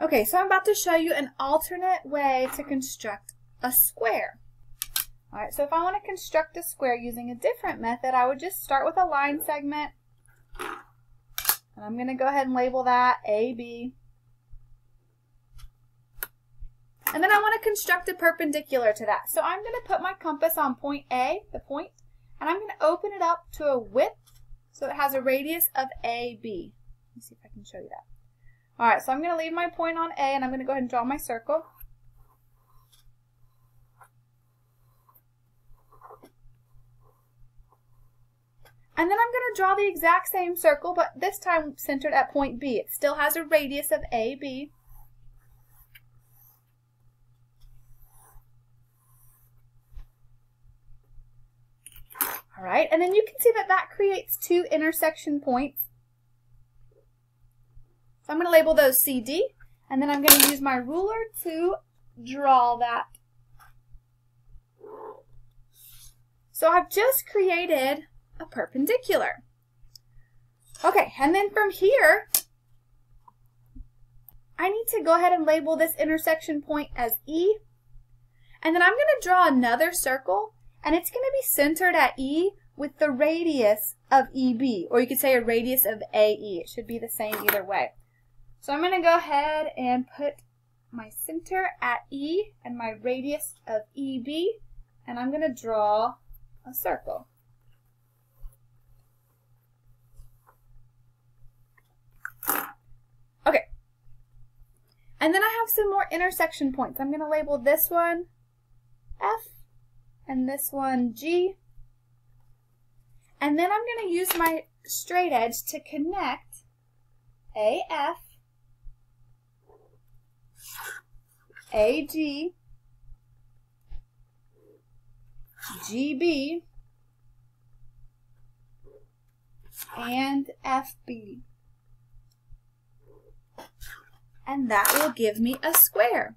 Okay, so I'm about to show you an alternate way to construct a square. Alright, so if I want to construct a square using a different method, I would just start with a line segment. And I'm going to go ahead and label that AB. And then I want to construct a perpendicular to that. So I'm going to put my compass on point A, the point, and I'm going to open it up to a width so it has a radius of AB. Let me see if I can show you that. Alright, so I'm going to leave my point on A and I'm going to go ahead and draw my circle. And then I'm going to draw the exact same circle, but this time centered at point B. It still has a radius of AB. Alright, and then you can see that that creates two intersection points. So I'm going to label those CD, and then I'm going to use my ruler to draw that. So I've just created a perpendicular. Okay, and then from here, I need to go ahead and label this intersection point as E. And then I'm going to draw another circle, and it's going to be centered at E with the radius of EB, or you could say a radius of AE. It should be the same either way. So I'm going to go ahead and put my center at E and my radius of EB, and I'm going to draw a circle. Okay. And then I have some more intersection points. I'm going to label this one F and this one G. And then I'm going to use my straight edge to connect AF, AG, GB, and FB. And that will give me a square.